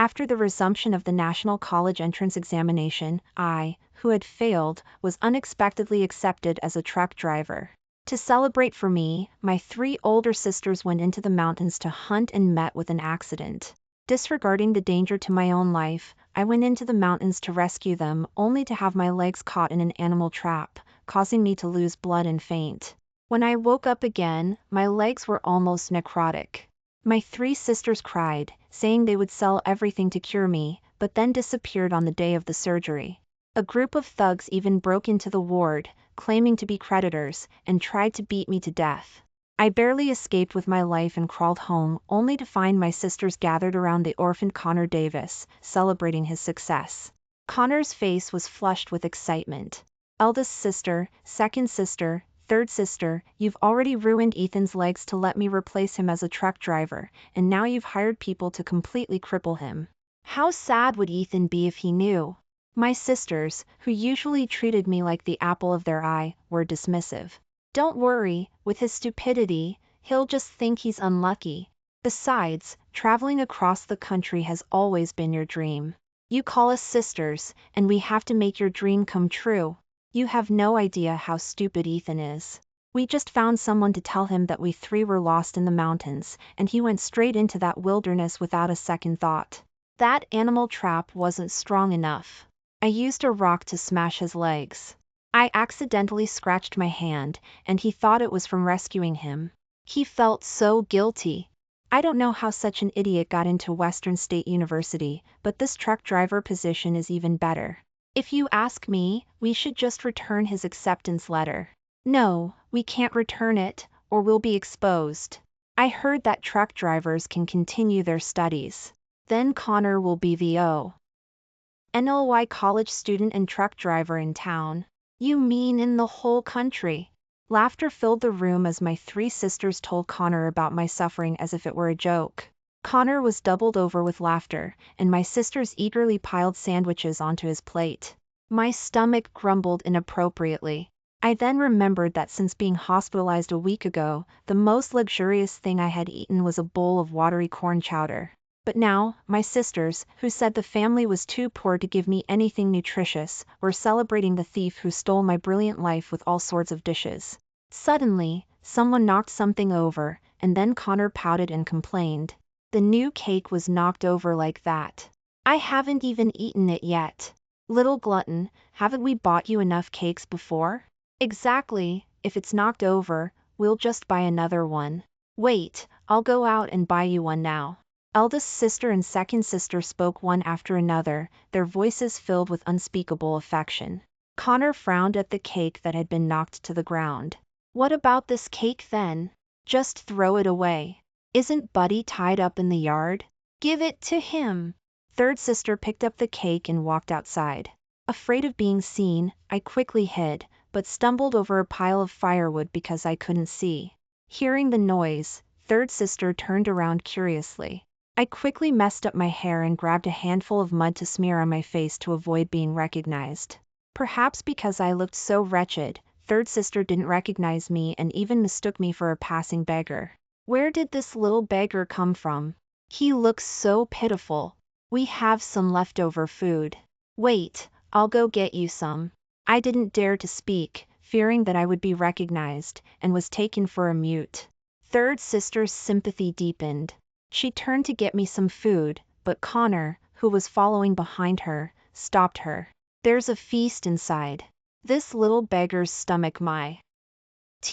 After the resumption of the National College Entrance Examination, I, who had failed, was unexpectedly accepted as a truck driver. To celebrate for me, my 3 older sisters went into the mountains to hunt and met with an accident. Disregarding the danger to my own life, I went into the mountains to rescue them, only to have my legs caught in an animal trap, causing me to lose blood and faint. When I woke up again, my legs were almost necrotic. My 3 sisters cried, saying they would sell everything to cure me, but then disappeared on the day of the surgery. A group of thugs even broke into the ward, claiming to be creditors, and tried to beat me to death. I barely escaped with my life and crawled home, only to find my sisters gathered around the orphaned Connor Davis, celebrating his success. Connor's face was flushed with excitement. Eldest sister, second sister, third sister, you've already ruined Ethan's legs to let me replace him as a truck driver, and now you've hired people to completely cripple him. How sad would Ethan be if he knew? My sisters, who usually treated me like the apple of their eye, were dismissive. Don't worry, with his stupidity, he'll just think he's unlucky. Besides, traveling across the country has always been your dream. You call us sisters, and we have to make your dream come true. You have no idea how stupid Ethan is. We just found someone to tell him that we 3 were lost in the mountains, and he went straight into that wilderness without a second thought. That animal trap wasn't strong enough. I used a rock to smash his legs. I accidentally scratched my hand, and he thought it was from rescuing him. He felt so guilty. I don't know how such an idiot got into Western State University, but this truck driver position is even better. If you ask me, we should just return his acceptance letter. No, we can't return it, or we'll be exposed. I heard that truck drivers can continue their studies. Then Connor will be the only college student and truck driver in town. You mean in the whole country? Laughter filled the room as my 3 sisters told Connor about my suffering as if it were a joke. Connor was doubled over with laughter, and my sisters eagerly piled sandwiches onto his plate. My stomach grumbled inappropriately. I then remembered that since being hospitalized a week ago, the most luxurious thing I had eaten was a bowl of watery corn chowder. But now, my sisters, who said the family was too poor to give me anything nutritious, were celebrating the thief who stole my brilliant life with all sorts of dishes. Suddenly, someone knocked something over, and then Connor pouted and complained. The new cake was knocked over like that. I haven't even eaten it yet. Little glutton, haven't we bought you enough cakes before? Exactly, if it's knocked over, we'll just buy another one. Wait, I'll go out and buy you one now. Eldest sister and second sister spoke one after another, their voices filled with unspeakable affection. Connor frowned at the cake that had been knocked to the ground. What about this cake then? Just throw it away. Isn't Buddy tied up in the yard? Give it to him. Third sister picked up the cake and walked outside. Afraid of being seen, I quickly hid, but stumbled over a pile of firewood because I couldn't see. Hearing the noise, third sister turned around curiously. I quickly messed up my hair and grabbed a handful of mud to smear on my face to avoid being recognized. Perhaps because I looked so wretched, third sister didn't recognize me and even mistook me for a passing beggar. Where did this little beggar come from? He looks so pitiful. We have some leftover food. Wait, I'll go get you some. I didn't dare to speak, fearing that I would be recognized, and was taken for a mute. Third sister's sympathy deepened. She turned to get me some food, but Connor, who was following behind her, stopped her. There's a feast inside. This little beggar's stomach might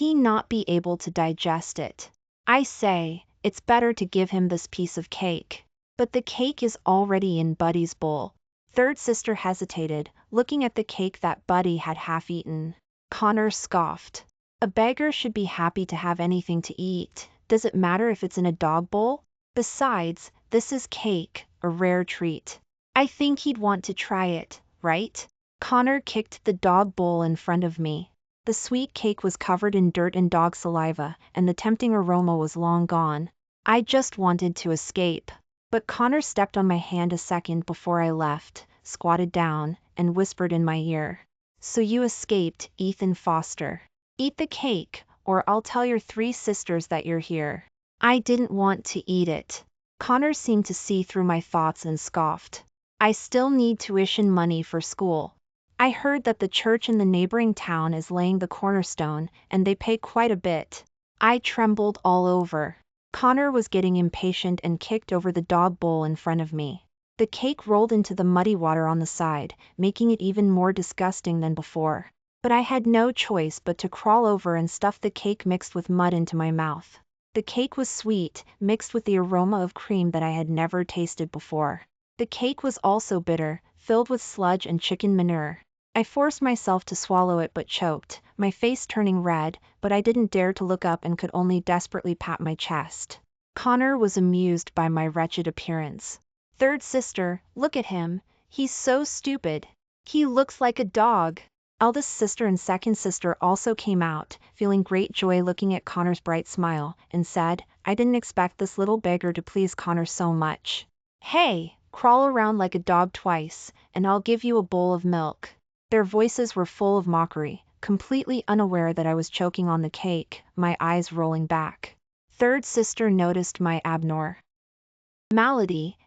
not be able to digest it. I say, it's better to give him this piece of cake. But the cake is already in Buddy's bowl. Third sister hesitated, looking at the cake that Buddy had half eaten. Connor scoffed. A beggar should be happy to have anything to eat. Does it matter if it's in a dog bowl? Besides, this is cake, a rare treat. I think he'd want to try it, right? Connor kicked the dog bowl in front of me. The sweet cake was covered in dirt and dog saliva, and the tempting aroma was long gone. I just wanted to escape. But Connor stepped on my hand a second before I left, squatted down, and whispered in my ear. So you escaped, Ethan Foster. Eat the cake, or I'll tell your 3 sisters that you're here. I didn't want to eat it. Connor seemed to see through my thoughts and scoffed. I still need tuition money for school. I heard that the church in the neighboring town is laying the cornerstone, and they pay quite a bit. I trembled all over. Connor was getting impatient and kicked over the dog bowl in front of me. The cake rolled into the muddy water on the side, making it even more disgusting than before. But I had no choice but to crawl over and stuff the cake mixed with mud into my mouth. The cake was sweet, mixed with the aroma of cream that I had never tasted before. The cake was also bitter, filled with sludge and chicken manure. I forced myself to swallow it but choked, my face turning red, but I didn't dare to look up and could only desperately pat my chest. Connor was amused by my wretched appearance. Third sister, look at him, he's so stupid. He looks like a dog. Eldest sister and second sister also came out, feeling great joy looking at Connor's bright smile, and said, I didn't expect this little beggar to please Connor so much. Hey, crawl around like a dog twice, and I'll give you a bowl of milk. Their voices were full of mockery, completely unaware that I was choking on the cake, my eyes rolling back. Third sister noticed my abnormality,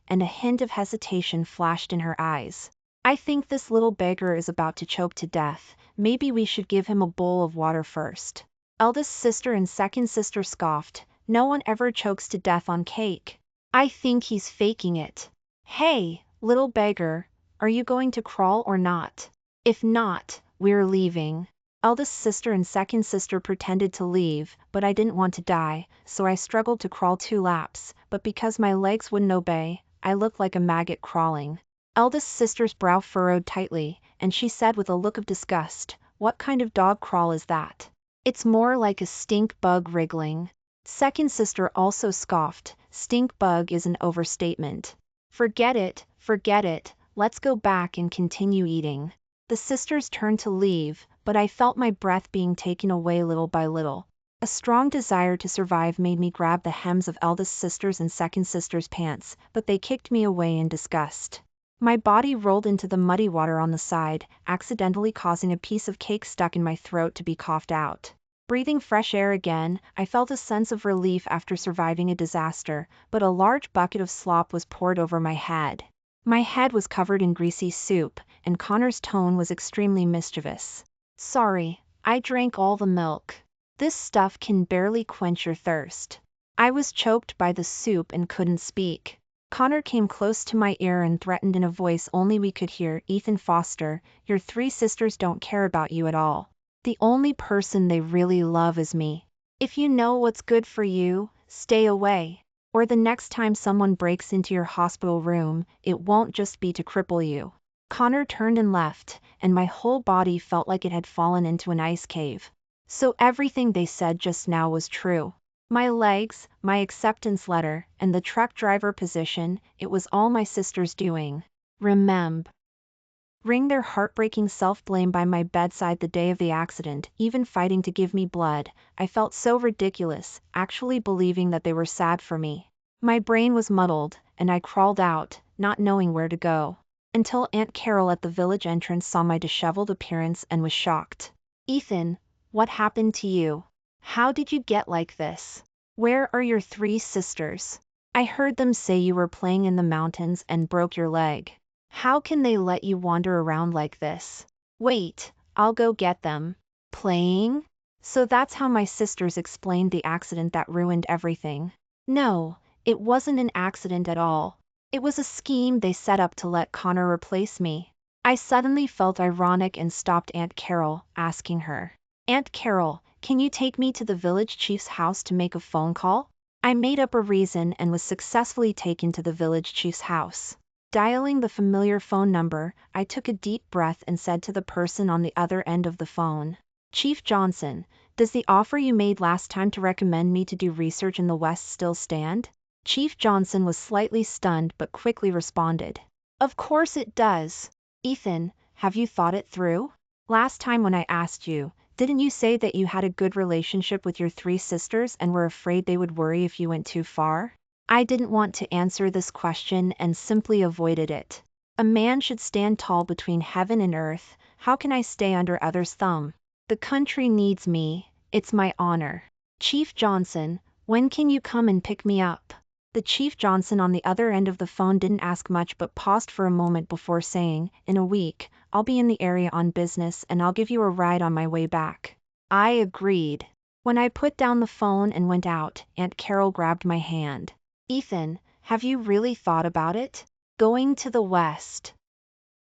and a hint of hesitation flashed in her eyes. I think this little beggar is about to choke to death, maybe we should give him a bowl of water first. Eldest sister and second sister scoffed, no one ever chokes to death on cake. I think he's faking it. Hey, little beggar, are you going to crawl or not? If not, we're leaving. Eldest sister and second sister pretended to leave, but I didn't want to die, so I struggled to crawl 2 laps, but because my legs wouldn't obey, I looked like a maggot crawling. Eldest sister's brow furrowed tightly, and she said with a look of disgust, what kind of dog crawl is that? It's more like a stink bug wriggling. Second sister also scoffed, stink bug is an overstatement. Forget it, let's go back and continue eating. The sisters turned to leave, but I felt my breath being taken away little by little. A strong desire to survive made me grab the hems of eldest sister's and second sister's pants, but they kicked me away in disgust. My body rolled into the muddy water on the side, accidentally causing a piece of cake stuck in my throat to be coughed out. Breathing fresh air again, I felt a sense of relief after surviving a disaster, but a large bucket of slop was poured over my head. My head was covered in greasy soup, and Connor's tone was extremely mischievous. Sorry, I drank all the milk. This stuff can barely quench your thirst. I was choked by the soup and couldn't speak. Connor came close to my ear and threatened in a voice only we could hear, Ethan Foster, your 3 sisters don't care about you at all. The only person they really love is me. If you know what's good for you, stay away. Or the next time someone breaks into your hospital room, it won't just be to cripple you. Connor turned and left, and my whole body felt like it had fallen into an ice cave. So everything they said just now was true. My legs, my acceptance letter, and the truck driver position, it was all my sister's doing. Remember. Ring their heartbreaking self-blame by my bedside the day of the accident, even fighting to give me blood. I felt so ridiculous, actually believing that they were sad for me. My brain was muddled, and I crawled out, not knowing where to go. Until Aunt Carol at the village entrance saw my disheveled appearance and was shocked. Ethan, what happened to you? How did you get like this? Where are your 3 sisters? I heard them say you were playing in the mountains and broke your leg. How can they let you wander around like this? Wait, I'll go get them. Playing? So that's how my sisters explained the accident that ruined everything. No, it wasn't an accident at all. It was a scheme they set up to let Connor replace me. I suddenly felt ironic and stopped Aunt Carol, asking her, Aunt Carol, can you take me to the village chief's house to make a phone call? I made up a reason and was successfully taken to the village chief's house. Dialing the familiar phone number, I took a deep breath and said to the person on the other end of the phone, Chief Johnson, does the offer you made last time to recommend me to do research in the West still stand? Chief Johnson was slightly stunned but quickly responded, Of course it does. Ethan, have you thought it through? Last time when I asked you, didn't you say that you had a good relationship with your 3 sisters and were afraid they would worry if you went too far? I didn't want to answer this question and simply avoided it. A man should stand tall between heaven and earth. How can I stay under others' thumb? The country needs me, it's my honor. Chief Johnson, when can you come and pick me up? The Chief Johnson on the other end of the phone didn't ask much but paused for a moment before saying, "In a week, I'll be in the area on business and I'll give you a ride on my way back." I agreed. When I put down the phone and went out, Aunt Carol grabbed my hand. "Ethan, have you really thought about it? Going to the West.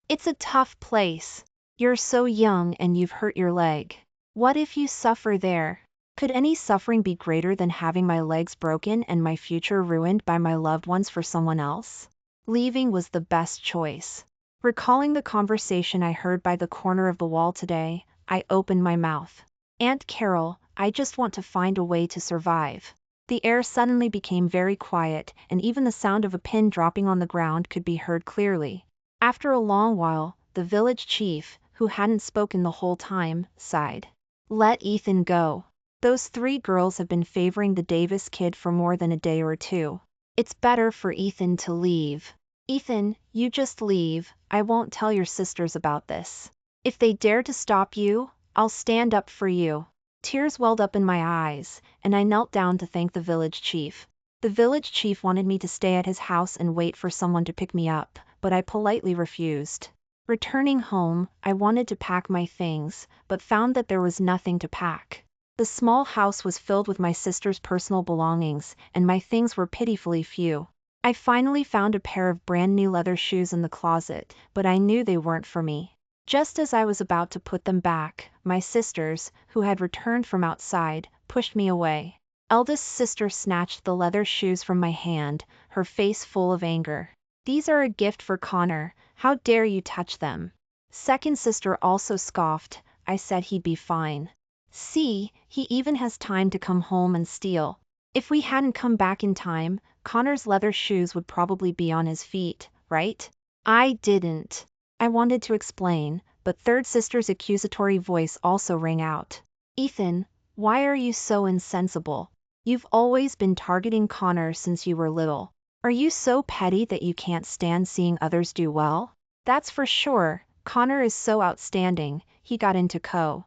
It's a tough place. You're so young and you've hurt your leg. What if you suffer there? Could any suffering be greater than having my legs broken and my future ruined by my loved ones for someone else?" Leaving was the best choice. Recalling the conversation I heard by the corner of the wall today, I opened my mouth. "Aunt Carol, I just want to find a way to survive." The air suddenly became very quiet, and even the sound of a pin dropping on the ground could be heard clearly. After a long while, the village chief, who hadn't spoken the whole time, sighed. "Let Ethan go. Those 3 girls have been favoring the Davis kid for more than a day or 2. It's better for Ethan to leave. Ethan, you just leave. I won't tell your sisters about this. If they dare to stop you, I'll stand up for you." Tears welled up in my eyes, and I knelt down to thank the village chief. The village chief wanted me to stay at his house and wait for someone to pick me up, but I politely refused. Returning home, I wanted to pack my things, but found that there was nothing to pack. The small house was filled with my sister's personal belongings, and my things were pitifully few. I finally found a pair of brand new leather shoes in the closet, but I knew they weren't for me. Just as I was about to put them back, my sisters, who had returned from outside, pushed me away. Eldest sister snatched the leather shoes from my hand, her face full of anger. "These are a gift for Connor. How dare you touch them?" Second sister also scoffed. "I said he'd be fine. See, he even has time to come home and steal." If we hadn't come back in time, Connor's leather shoes would probably be on his feet, right? I didn't. I wanted to explain, but third sister's accusatory voice also rang out. "Ethan, why are you so insensible? You've always been targeting Connor since you were little. Are you so petty that you can't stand seeing others do well? That's for sure. Connor is so outstanding, he got into college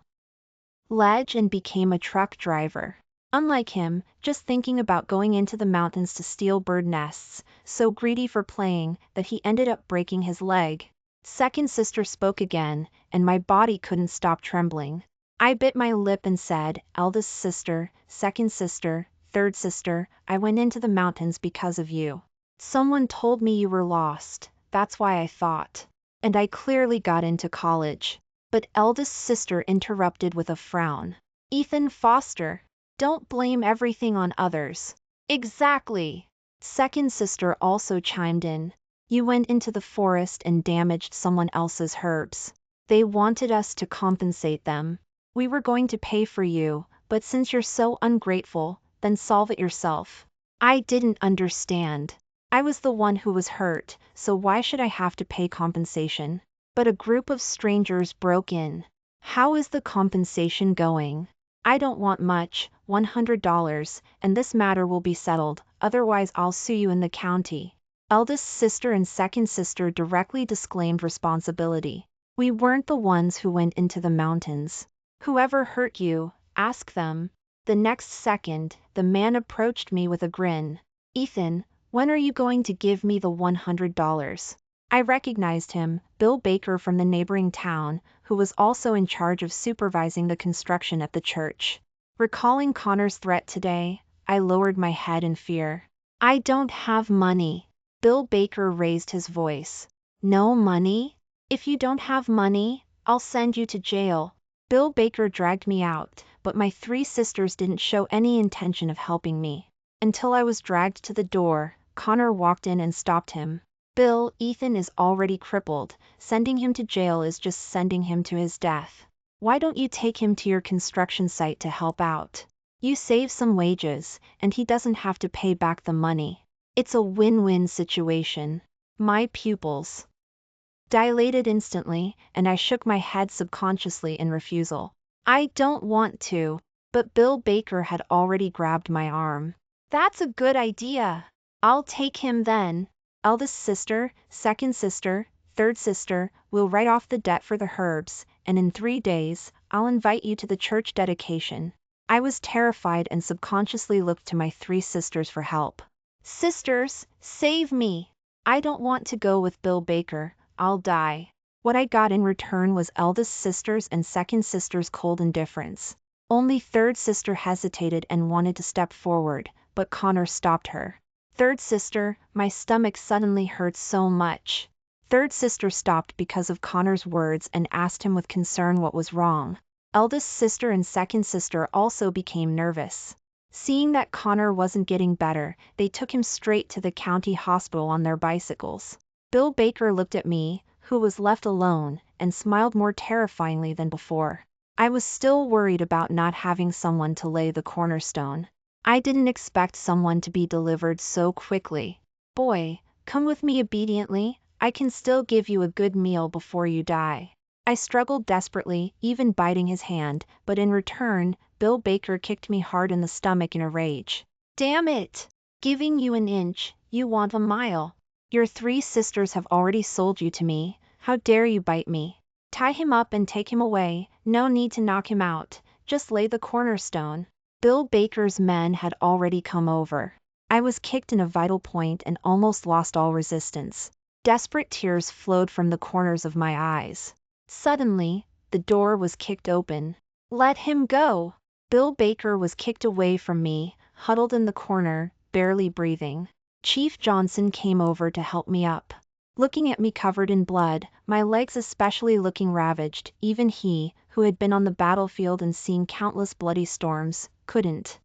and became a truck driver. Unlike him, just thinking about going into the mountains to steal bird nests, so greedy for playing that he ended up breaking his leg." Second sister spoke again, and my body couldn't stop trembling. I bit my lip and said, "Eldest sister, second sister, third sister, I went into the mountains because of you. Someone told me you were lost, that's why I thought. And I clearly got into college." But eldest sister interrupted with a frown. "Ethan Foster, don't blame everything on others." "Exactly." Second sister also chimed in. "You went into the forest and damaged someone else's herbs. They wanted us to compensate them. We were going to pay for you, but since you're so ungrateful, then solve it yourself." I didn't understand. I was the one who was hurt, so why should I have to pay compensation? But a group of strangers broke in. "How is the compensation going?" "I don't want much, $100, and this matter will be settled, otherwise I'll sue you in the county." Eldest sister and second sister directly disclaimed responsibility. "We weren't the ones who went into the mountains. Whoever hurt you, ask them." The next second, the man approached me with a grin. "Ethan, when are you going to give me the $100? I recognized him, Bill Baker from the neighboring town, who was also in charge of supervising the construction at the church. Recalling Connor's threat today, I lowered my head in fear. "I don't have money." Bill Baker raised his voice. "No money? If you don't have money, I'll send you to jail." Bill Baker dragged me out, but my 3 sisters didn't show any intention of helping me. Until I was dragged to the door, Connor walked in and stopped him. "Bill, Ethan is already crippled. Sending him to jail is just sending him to his death. Why don't you take him to your construction site to help out? You save some wages, and he doesn't have to pay back the money. It's a win-win situation." My pupils dilated instantly, and I shook my head subconsciously in refusal. "I don't want to." But Bill Baker had already grabbed my arm. "That's a good idea. I'll take him then. Eldest sister, second sister, third sister, we'll write off the debt for the herbs, and in 3 days, I'll invite you to the church dedication." I was terrified and subconsciously looked to my 3 sisters for help. Sisters, save me. I don't want to go with Bill Baker, I'll die. What I got in return was eldest sister's and second sister's cold indifference. Only third sister hesitated and wanted to step forward, but Connor stopped her. Third sister, my stomach suddenly hurt so much. Third sister stopped because of Connor's words and asked him with concern what was wrong. Eldest sister and second sister also became nervous. Seeing that Connor wasn't getting better, they took him straight to the county hospital on their bicycles. Bill Baker looked at me, who was left alone, and smiled more terrifyingly than before. I was still worried about not having someone to lay the cornerstone. I didn't expect someone to be delivered so quickly. Boy, come with me obediently, I can still give you a good meal before you die. I struggled desperately, even biting his hand, but in return, Bill Baker kicked me hard in the stomach in a rage. Damn it! Giving you an inch, you want a mile. Your three sisters have already sold you to me, how dare you bite me? Tie him up and take him away, no need to knock him out, just lay the cornerstone. Bill Baker's men had already come over. I was kicked in a vital point and almost lost all resistance. Desperate tears flowed from the corners of my eyes. Suddenly, the door was kicked open. Let him go! Bill Baker was kicked away from me, huddled in the corner, barely breathing. Chief Johnson came over to help me up. Looking at me covered in blood, my legs especially looking ravaged, even he, who had been on the battlefield and seen countless bloody storms, couldn't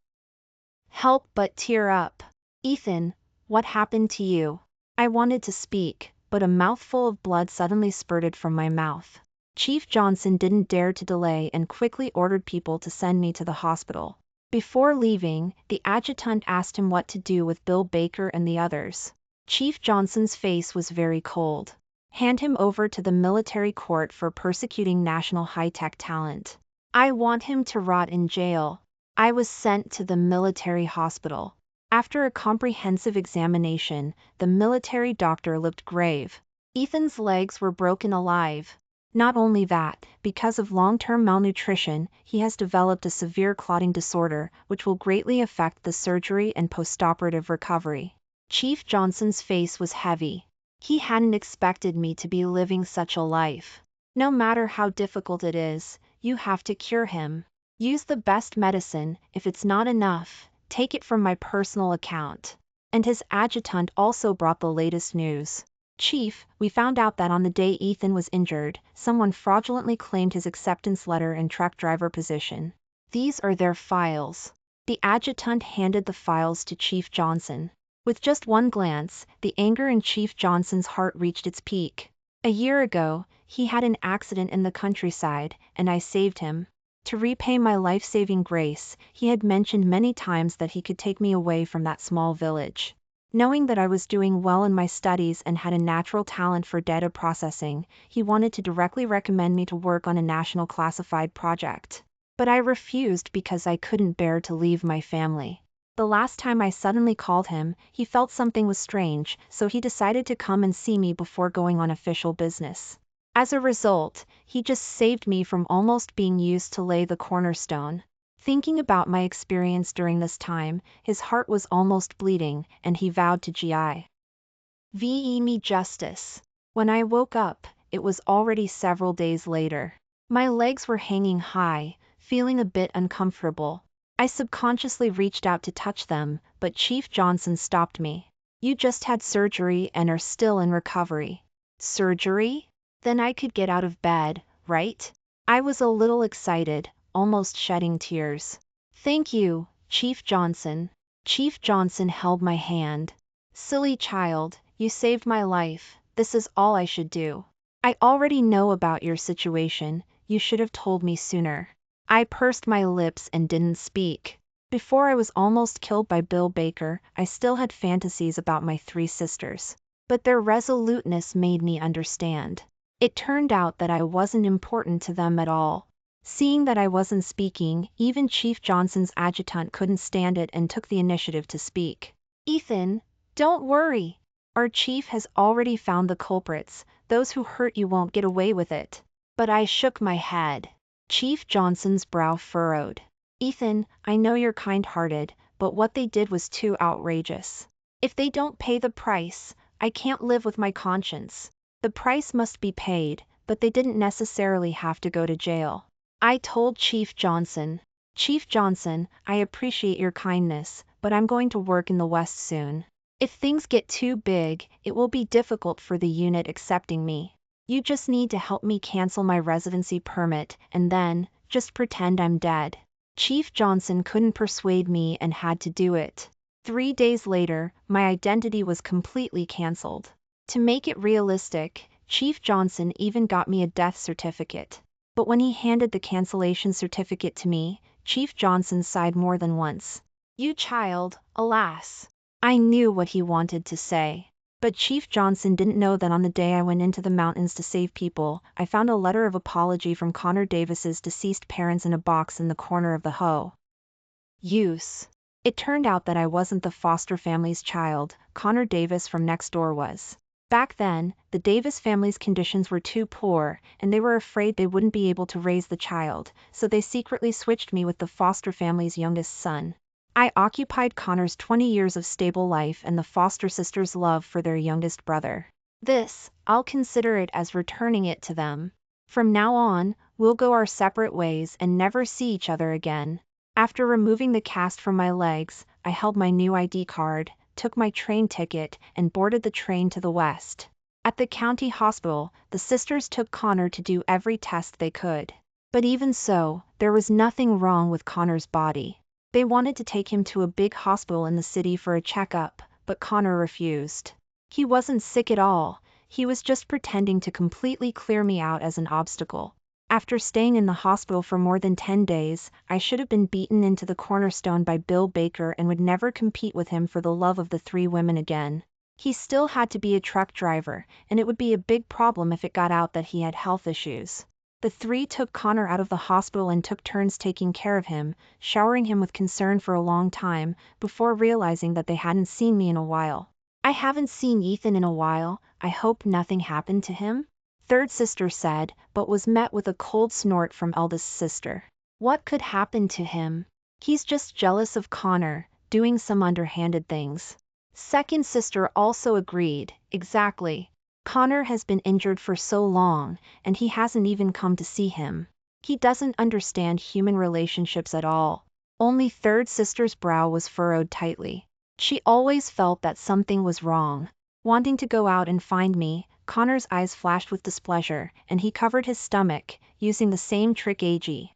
help but tear up. Ethan, what happened to you? I wanted to speak, but a mouthful of blood suddenly spurted from my mouth. Chief Johnson didn't dare to delay and quickly ordered people to send me to the hospital. Before leaving, the adjutant asked him what to do with Bill Baker and the others. Chief Johnson's face was very cold. Hand him over to the military court for persecuting national high-tech talent. I want him to rot in jail. I was sent to the military hospital. After a comprehensive examination, the military doctor looked grave. Ethan's legs were broken alive. Not only that, because of long-term malnutrition, he has developed a severe clotting disorder, which will greatly affect the surgery and postoperative recovery. Chief Johnson's face was heavy. He hadn't expected me to be living such a life. No matter how difficult it is, you have to cure him. Use the best medicine, if it's not enough, take it from my personal account. And his adjutant also brought the latest news. Chief, we found out that on the day Ethan was injured, someone fraudulently claimed his acceptance letter and truck driver position. These are their files. The adjutant handed the files to Chief Johnson. With just one glance, the anger in Chief Johnson's heart reached its peak. A year ago, he had an accident in the countryside, and I saved him. To repay my life-saving grace, he had mentioned many times that he could take me away from that small village. Knowing that I was doing well in my studies and had a natural talent for data processing, he wanted to directly recommend me to work on a national classified project. But I refused because I couldn't bear to leave my family. The last time I suddenly called him, he felt something was strange, so he decided to come and see me before going on official business. As a result, he just saved me from almost being used to lay the cornerstone. Thinking about my experience during this time, his heart was almost bleeding, and he vowed to give me justice. When I woke up, it was already several days later. My legs were hanging high, feeling a bit uncomfortable. I subconsciously reached out to touch them, but Chief Johnson stopped me. You just had surgery and are still in recovery. Surgery? Then I could get out of bed, right? I was a little excited, almost shedding tears. Thank you, Chief Johnson. Chief Johnson held my hand. Silly child, you saved my life, this is all I should do. I already know about your situation, you should have told me sooner. I pursed my lips and didn't speak. Before I was almost killed by Bill Baker, I still had fantasies about my three sisters. But their resoluteness made me understand. It turned out that I wasn't important to them at all. Seeing that I wasn't speaking, even Chief Johnson's adjutant couldn't stand it and took the initiative to speak. Ethan, don't worry. Our chief has already found the culprits, those who hurt you won't get away with it. But I shook my head. Chief Johnson's brow furrowed. Ethan, I know you're kind-hearted, but what they did was too outrageous. If they don't pay the price, I can't live with my conscience. The price must be paid, but they didn't necessarily have to go to jail. I told Chief Johnson. Chief Johnson, I appreciate your kindness, but I'm going to work in the West soon. If things get too big, it will be difficult for the unit accepting me. You just need to help me cancel my residency permit, and then, just pretend I'm dead. Chief Johnson couldn't persuade me and had to do it. 3 days later, my identity was completely canceled. To make it realistic, Chief Johnson even got me a death certificate. But when he handed the cancellation certificate to me, Chief Johnson sighed more than once. You child, alas. I knew what he wanted to say. But Chief Johnson didn't know that on the day I went into the mountains to save people, I found a letter of apology from Connor Davis's deceased parents in a box in the corner of the hoe. Use. It turned out that I wasn't the foster family's child, Connor Davis from next door was. Back then, the Davis family's conditions were too poor, and they were afraid they wouldn't be able to raise the child, so they secretly switched me with the foster family's youngest son. I occupied Connor's 20 years of stable life and the foster sisters' love for their youngest brother. I'll consider it as returning it to them. From now on, we'll go our separate ways and never see each other again. After removing the cast from my legs, I held my new ID card, took my train ticket, and boarded the train to the West. At the county hospital, the sisters took Connor to do every test they could. But even so, there was nothing wrong with Connor's body. They wanted to take him to a big hospital in the city for a checkup, but Connor refused. He wasn't sick at all, he was just pretending to completely clear me out as an obstacle. After staying in the hospital for more than 10 days, I should have been beaten into the cornerstone by Bill Baker and would never compete with him for the love of the 3 women again. He still had to be a truck driver, and it would be a big problem if it got out that he had health issues. The 3 took Connor out of the hospital and took turns taking care of him, showering him with concern for a long time, before realizing that they hadn't seen me in a while. I haven't seen Ethan in a while, I hope nothing happened to him? Third sister said, but was met with a cold snort from eldest sister. What could happen to him? He's just jealous of Connor, doing some underhanded things. Second sister also agreed, exactly. Connor has been injured for so long, and he hasn't even come to see him. He doesn't understand human relationships at all. Only third sister's brow was furrowed tightly. She always felt that something was wrong. Wanting to go out and find me, Connor's eyes flashed with displeasure, and he covered his stomach, using the same trick AG.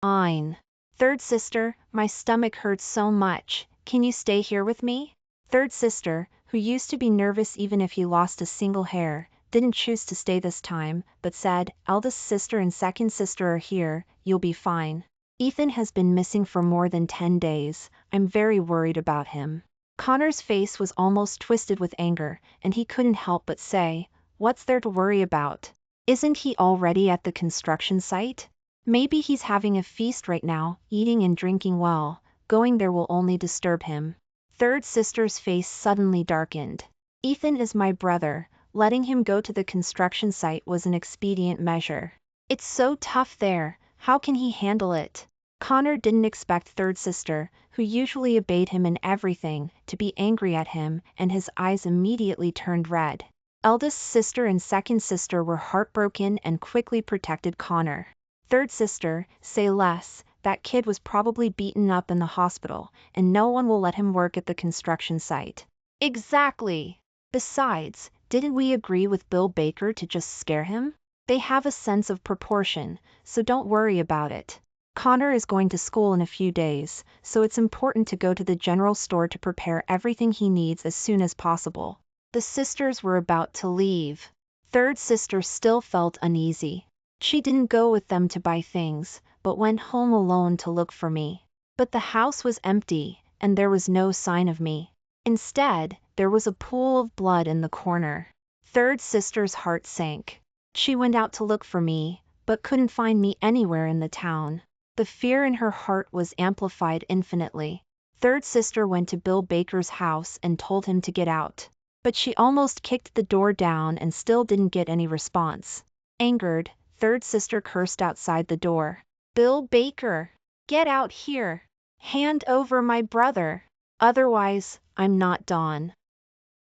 Fine. Third sister, my stomach hurts so much, can you stay here with me? Third sister, who used to be nervous even if he lost a single hair, didn't choose to stay this time, but said, eldest sister and second sister are here, you'll be fine. Ethan has been missing for more than 10 days, I'm very worried about him. Connor's face was almost twisted with anger, and he couldn't help but say, what's there to worry about? Isn't he already at the construction site? Maybe he's having a feast right now, eating and drinking well, going there will only disturb him. Third sister's face suddenly darkened. Ethan is my brother, letting him go to the construction site was an expedient measure. It's so tough there, how can he handle it? Connor didn't expect third sister, who usually obeyed him in everything, to be angry at him, and his eyes immediately turned red. Eldest sister and second sister were heartbroken and quickly protected Connor. Third sister, say less, that kid was probably beaten up in the hospital, and no one will let him work at the construction site. Exactly. Besides, didn't we agree with Bill Baker to just scare him? They have a sense of proportion, so don't worry about it. Connor is going to school in a few days, so it's important to go to the general store to prepare everything he needs as soon as possible. The sisters were about to leave. Third sister still felt uneasy. She didn't go with them to buy things, but went home alone to look for me. But the house was empty, and there was no sign of me. Instead, there was a pool of blood in the corner. Third sister's heart sank. She went out to look for me, but couldn't find me anywhere in the town. The fear in her heart was amplified infinitely. Third sister went to Bill Baker's house and told him to get out. But she almost kicked the door down and still didn't get any response. Angered, third sister cursed outside the door. Bill Baker! Get out here! Hand over my brother! Otherwise, I'm not Dawn.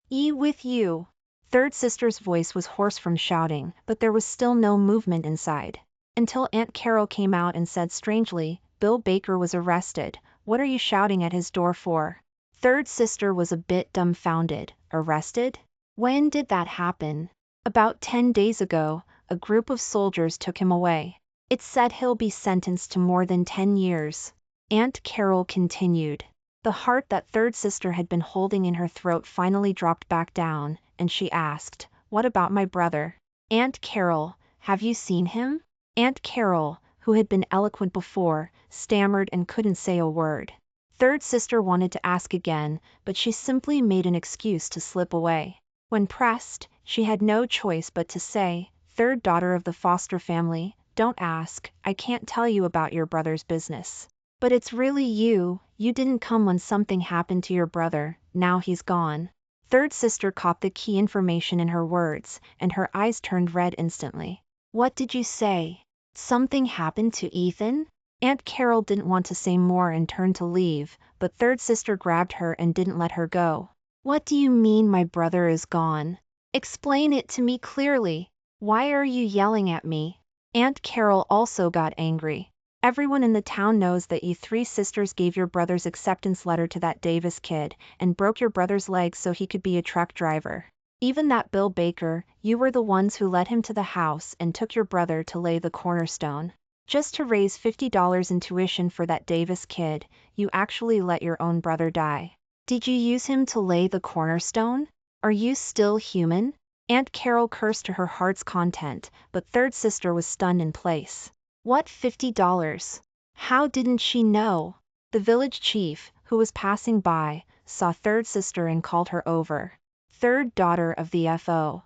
With you. Third sister's voice was hoarse from shouting, but there was still no movement inside. Until Aunt Carol came out and said strangely, Bill Baker was arrested. What are you shouting at his door for? Third sister was a bit dumbfounded. Arrested? When did that happen? About 10 days ago, a group of soldiers took him away. It said he'll be sentenced to more than 10 years. Aunt Carol continued. The heart that third sister had been holding in her throat finally dropped back down, and she asked, What about my brother? Aunt Carol, have you seen him? Aunt Carol, who had been eloquent before, stammered and couldn't say a word. Third sister wanted to ask again, but she simply made an excuse to slip away. When pressed, she had no choice but to say, Third daughter of the foster family, don't ask, I can't tell you about your brother's business. But it's really you didn't come when something happened to your brother, now he's gone. Third sister caught the key information in her words, and her eyes turned red instantly. What did you say? Something happened to Ethan? Aunt Carol didn't want to say more and turned to leave, but third sister grabbed her and didn't let her go. What do you mean my brother is gone? Explain it to me clearly. Why are you yelling at me? Aunt Carol also got angry. Everyone in the town knows that you three sisters gave your brother's acceptance letter to that Davis kid and broke your brother's leg so he could be a truck driver. Even that Bill Baker, you were the ones who led him to the house and took your brother to lay the cornerstone. Just to raise $50 in tuition for that Davis kid, you actually let your own brother die. Did you use him to lay the cornerstone? Are you still human? Aunt Carol cursed to her heart's content, but third sister was stunned in place. What $50? How didn't she know? The village chief, who was passing by, saw third sister and called her over. Third daughter of the F.O.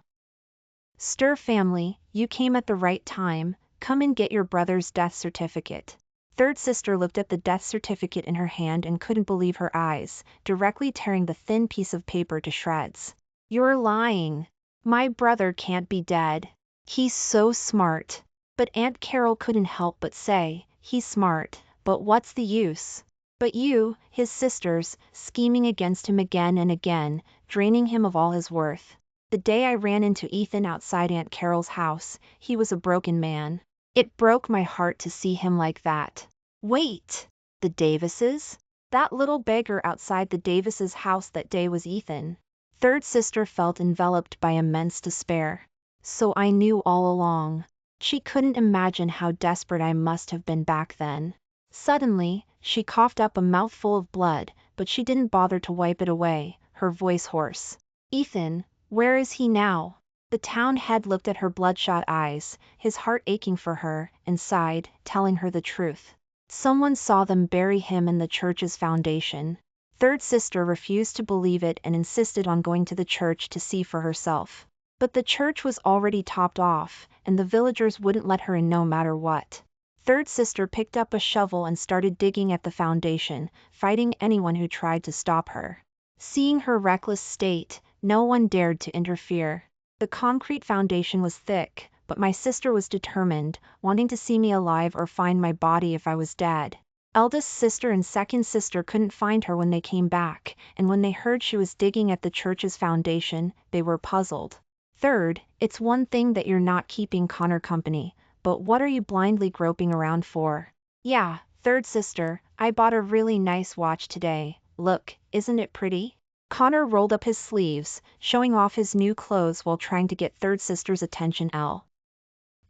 Stir family, you came at the right time, come and get your brother's death certificate. Third sister looked at the death certificate in her hand and couldn't believe her eyes, directly tearing the thin piece of paper to shreds. You're lying. My brother can't be dead. He's so smart. But Aunt Carol couldn't help but say, he's smart, but what's the use? But you, his sisters, scheming against him again and again, draining him of all his worth. The day I ran into Ethan outside Aunt Carol's house, he was a broken man. It broke my heart to see him like that. Wait, the Davises? That little beggar outside the Davises' house that day was Ethan. Third sister felt enveloped by immense despair. So I knew all along. She couldn't imagine how desperate I must have been back then. Suddenly, she coughed up a mouthful of blood, but she didn't bother to wipe it away, her voice hoarse. Ethan, where is he now? The town head looked at her bloodshot eyes, his heart aching for her, and sighed, telling her the truth. Someone saw them bury him in the church's foundation. Third sister refused to believe it and insisted on going to the church to see for herself. But the church was already topped off, and the villagers wouldn't let her in no matter what. Third sister picked up a shovel and started digging at the foundation, fighting anyone who tried to stop her. Seeing her reckless state, no one dared to interfere. The concrete foundation was thick, but my sister was determined, wanting to see me alive or find my body if I was dead. Eldest sister and second sister couldn't find her when they came back, and when they heard she was digging at the church's foundation, they were puzzled. Third, it's one thing that you're not keeping Connor company, but what are you blindly groping around for? Yeah, third sister, I bought a really nice watch today. Look, isn't it pretty? Connor rolled up his sleeves, showing off his new clothes while trying to get third sister's attention.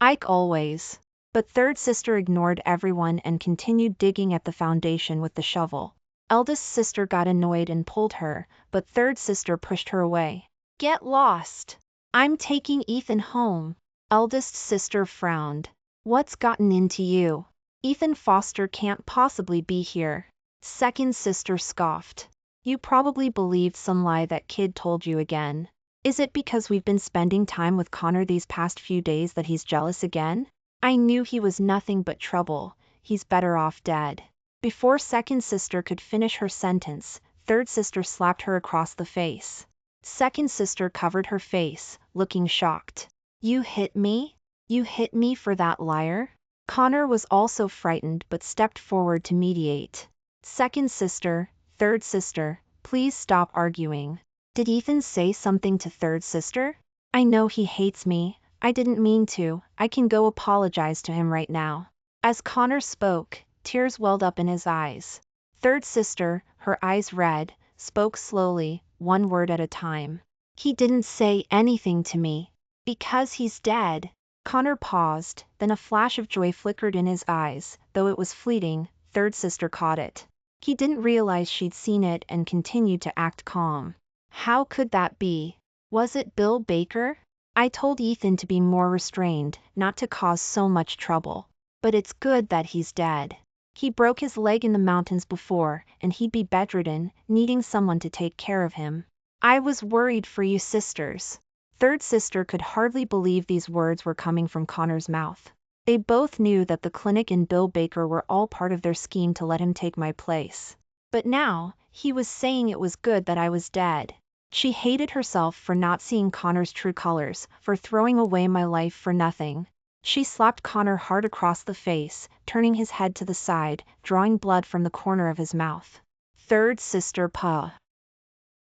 Ike always. But third sister ignored everyone and continued digging at the foundation with the shovel. Eldest sister got annoyed and pulled her, but third sister pushed her away. Get lost. I'm taking Ethan home. Eldest sister frowned. What's gotten into you? Ethan Foster can't possibly be here. Second sister scoffed. You probably believed some lie that kid told you again. Is it because we've been spending time with Connor these past few days that he's jealous again? I knew he was nothing but trouble. He's better off dead. Before second sister could finish her sentence, third sister slapped her across the face. Second sister covered her face, looking shocked. You hit me? You hit me for that liar? Connor was also frightened but stepped forward to mediate. Second sister, third sister, Please stop arguing. Did Ethan say something to third sister? I know he hates me. I didn't mean to. I can go apologize to him right now. As Connor spoke, tears welled up in his eyes. Third sister, her eyes red, spoke slowly, one word at a time. He didn't say anything to me. Because he's dead. Connor paused, then a flash of joy flickered in his eyes, though it was fleeting. Third sister caught it. He didn't realize she'd seen it and continued to act calm. How could that be? Was it Bill Baker? I told Ethan to be more restrained, not to cause so much trouble. But it's good that he's dead. He broke his leg in the mountains before, and he'd be bedridden, needing someone to take care of him. I was worried for you sisters. Third sister could hardly believe these words were coming from Connor's mouth. They both knew that the clinic and Bill Baker were all part of their scheme to let him take my place. But now, he was saying it was good that I was dead. She hated herself for not seeing Connor's true colors, for throwing away my life for nothing. She slapped Connor hard across the face, turning his head to the side, drawing blood from the corner of his mouth. Third sister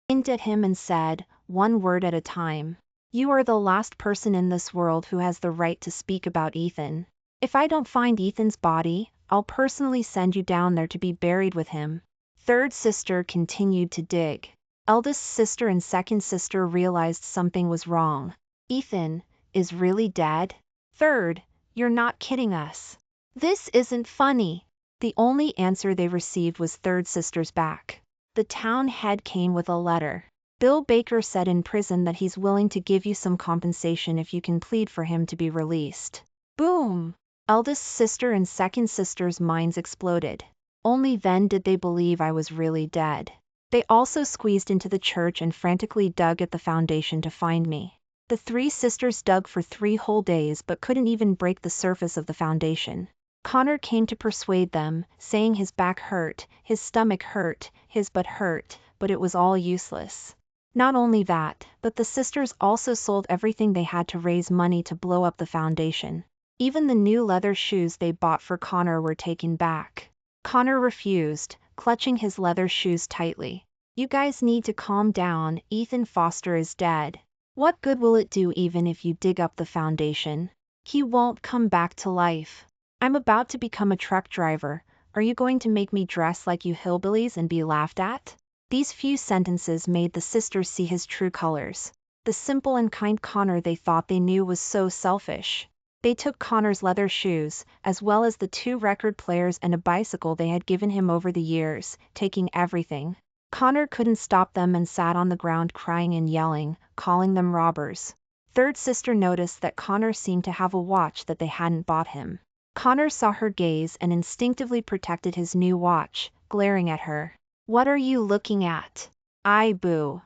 winked at him and said, one word at a time. You are the last person in this world who has the right to speak about Ethan. If I don't find Ethan's body, I'll personally send you down there to be buried with him. Third sister continued to dig. Eldest sister and second sister realized something was wrong. Ethan is really dead? Third, you're not kidding us. This isn't funny. The only answer they received was third sister's back. The town head came with a letter. Bill Baker said in prison that he's willing to give you some compensation if you can plead for him to be released. Boom! Eldest sister and second sister's minds exploded. Only then did they believe I was really dead. They also squeezed into the church and frantically dug at the foundation to find me. The three sisters dug for 3 whole days but couldn't even break the surface of the foundation. Connor came to persuade them, saying his back hurt, his stomach hurt, his butt hurt, but it was all useless. Not only that, but the sisters also sold everything they had to raise money to blow up the foundation. Even the new leather shoes they bought for Connor were taken back. Connor refused, clutching his leather shoes tightly. You guys need to calm down. Ethan Foster is dead. What good will it do even if you dig up the foundation? He won't come back to life. I'm about to become a truck driver. Are you going to make me dress like you hillbillies and be laughed at? These few sentences made the sisters see his true colors. The simple and kind Connor they thought they knew was so selfish. They took Connor's leather shoes, as well as the 2 record players and a bicycle they had given him over the years, taking everything. Connor couldn't stop them and sat on the ground crying and yelling, calling them robbers. Third sister noticed that Connor seemed to have a watch that they hadn't bought him. Connor saw her gaze and instinctively protected his new watch, glaring at her. What are you looking at? I boo.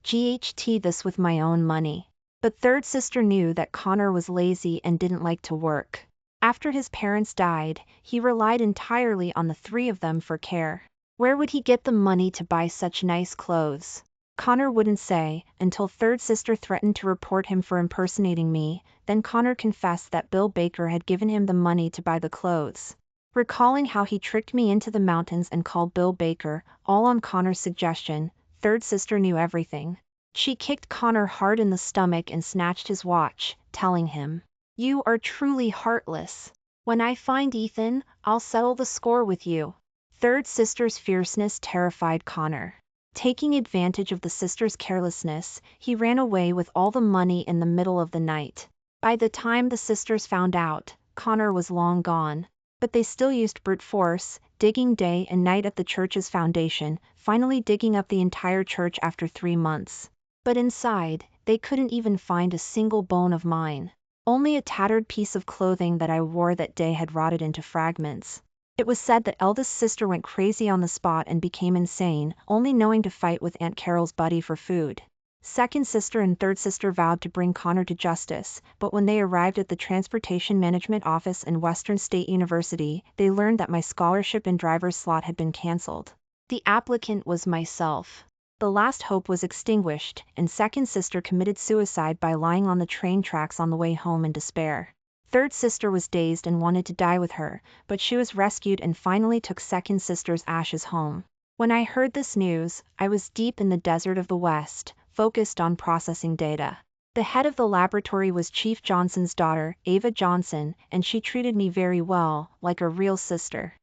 GHT this with my own money. But third sister knew that Connor was lazy and didn't like to work. After his parents died, he relied entirely on the 3 of them for care. Where would he get the money to buy such nice clothes? Connor wouldn't say, until third sister threatened to report him for impersonating me. Then Connor confessed that Bill Baker had given him the money to buy the clothes. Recalling how he tricked me into the mountains and called Bill Baker, all on Connor's suggestion, third sister knew everything. She kicked Connor hard in the stomach and snatched his watch, telling him, "You are truly heartless. When I find Ethan, I'll settle the score with you." Third sister's fierceness terrified Connor. Taking advantage of the sister's carelessness, he ran away with all the money in the middle of the night. By the time the sisters found out, Connor was long gone. But they still used brute force, digging day and night at the church's foundation, finally digging up the entire church after 3 months. But inside, they couldn't even find a single bone of mine. Only a tattered piece of clothing that I wore that day had rotted into fragments. It was said that eldest sister went crazy on the spot and became insane, only knowing to fight with Aunt Carol's buddy for food. Second sister and third sister vowed to bring Connor to justice, but when they arrived at the Transportation Management Office in Western State University, they learned that my scholarship and driver's slot had been canceled. The applicant was myself. The last hope was extinguished, and second sister committed suicide by lying on the train tracks on the way home in despair. Third sister was dazed and wanted to die with her, but she was rescued and finally took second sister's ashes home. When I heard this news, I was deep in the desert of the West, focused on processing data. The head of the laboratory was Chief Johnson's daughter, Ava Johnson, and she treated me very well, like a real sister.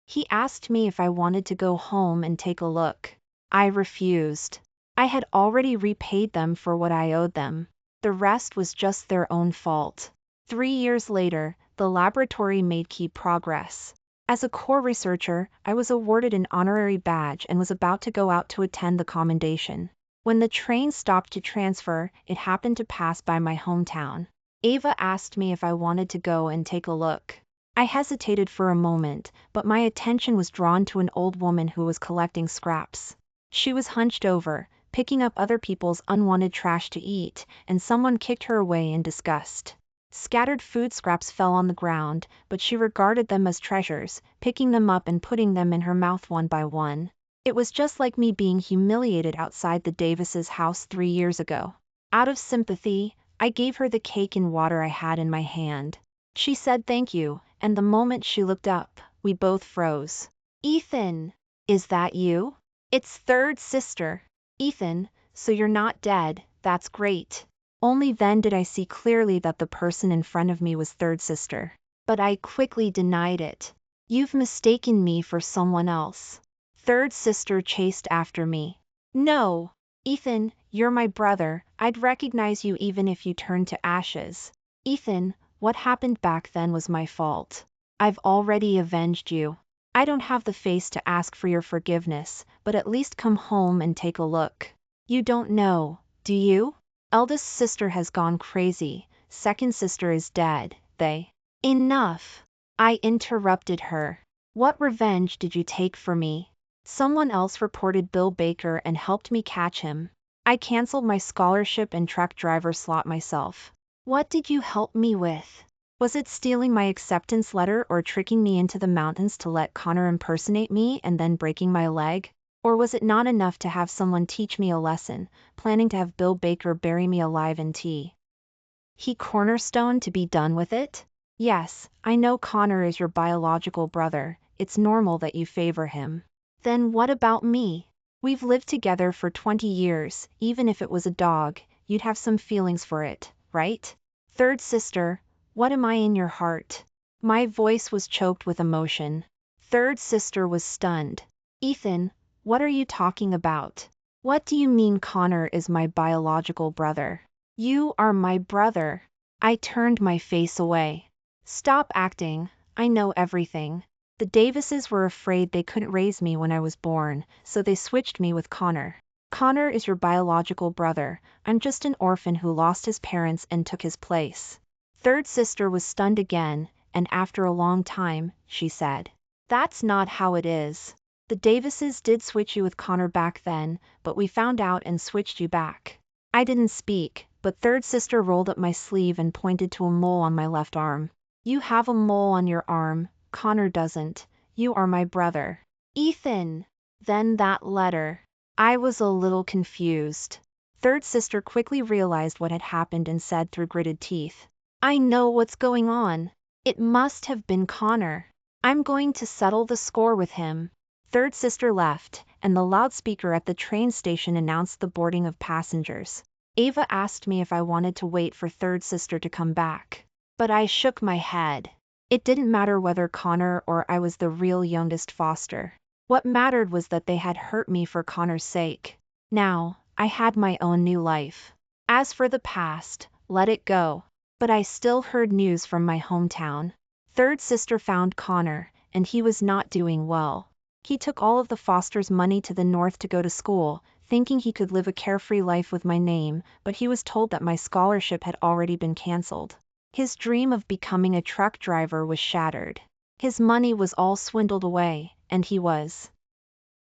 He asked me if I wanted to go home and take a look. I refused. I had already repaid them for what I owed them. The rest was just their own fault. 3 years later, the laboratory made key progress. As a core researcher, I was awarded an honorary badge and was about to go out to attend the commendation. When the train stopped to transfer, it happened to pass by my hometown. Ava asked me if I wanted to go and take a look. I hesitated for a moment, but my attention was drawn to an old woman who was collecting scraps. She was hunched over, picking up other people's unwanted trash to eat, and someone kicked her away in disgust. Scattered food scraps fell on the ground, but she regarded them as treasures, picking them up and putting them in her mouth one by one. It was just like me being humiliated outside the Davises' house 3 years ago. Out of sympathy, I gave her the cake and water I had in my hand. She said thank you, and the moment she looked up, we both froze. "Ethan, is that you?" "It's third sister." "Ethan, so you're not dead, that's great." Only then did I see clearly that the person in front of me was third sister. But I quickly denied it. "You've mistaken me for someone else." Third sister chased after me. "No, Ethan, you're my brother, I'd recognize you even if you turned to ashes." "Ethan, what happened back then was my fault. I've already avenged you. I don't have the face to ask for your forgiveness, but at least come home and take a look." "You don't know, do you? Eldest sister has gone crazy, second sister is dead, they—" "Enough!" I interrupted her. "What revenge did you take for me?" "Someone else reported Bill Baker and helped me catch him. I canceled my scholarship and truck driver slot myself." "What did you help me with?" "Was it stealing my acceptance letter or tricking me into the mountains to let Connor impersonate me and then breaking my leg? Or was it not enough to have someone teach me a lesson, planning to have Bill Baker bury me alive in tea? He cornerstone to be done with it?" "Yes, I know Connor is your biological brother, it's normal that you favor him." "Then what about me?" "We've lived together for 20 years, even if it was a dog, you'd have some feelings for it, right?" "Third sister, what am I in your heart?" My voice was choked with emotion. Third sister was stunned. "Ethan, what are you talking about? What do you mean Connor is my biological brother?" "You are my brother." I turned my face away. "Stop acting, I know everything. The Davises were afraid they couldn't raise me when I was born, so they switched me with Connor. Connor is your biological brother, I'm just an orphan who lost his parents and took his place." Third sister was stunned again, and after a long time, she said, "That's not how it is. The Davises did switch you with Connor back then, but we found out and switched you back." I didn't speak, but third sister rolled up my sleeve and pointed to a mole on my left arm. "You have a mole on your arm, Connor doesn't. You are my brother." "Ethan!" "Then that letter." I was a little confused. Third sister quickly realized what had happened and said through gritted teeth, "I know what's going on. It must have been Connor. I'm going to settle the score with him." Third sister left, and the loudspeaker at the train station announced the boarding of passengers. Ava asked me if I wanted to wait for third sister to come back. But I shook my head. It didn't matter whether Connor or I was the real youngest foster. What mattered was that they had hurt me for Connor's sake. Now, I had my own new life. As for the past, let it go. But I still heard news from my hometown. Third sister found Connor, and he was not doing well. He took all of the foster's money to the north to go to school, thinking he could live a carefree life with my name, but he was told that my scholarship had already been canceled. His dream of becoming a truck driver was shattered. His money was all swindled away, and he was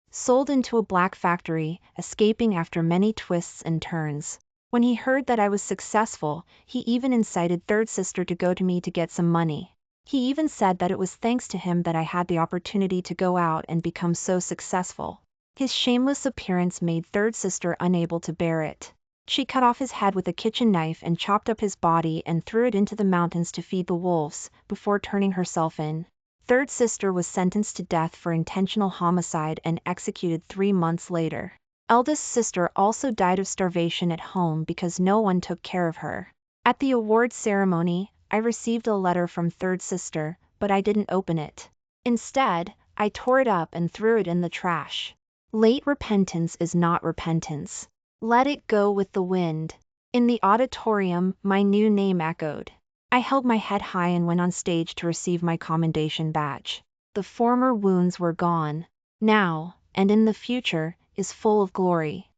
sold into a black factory, escaping after many twists and turns. When he heard that I was successful, he even incited third sister to go to me to get some money. He even said that it was thanks to him that I had the opportunity to go out and become so successful. His shameless appearance made third sister unable to bear it. She cut off his head with a kitchen knife and chopped up his body and threw it into the mountains to feed the wolves, before turning herself in. third sister was sentenced to death for intentional homicide and executed 3 months later. Eldest sister also died of starvation at home because no one took care of her. At the award ceremony, I received a letter from third sister, but I didn't open it. Instead, I tore it up and threw it in the trash. Late repentance is not repentance. Let it go with the wind. In the auditorium, my new name echoed. I held my head high and went on stage to receive my commendation badge. The former wounds were gone. Now, and in the future, is full of glory.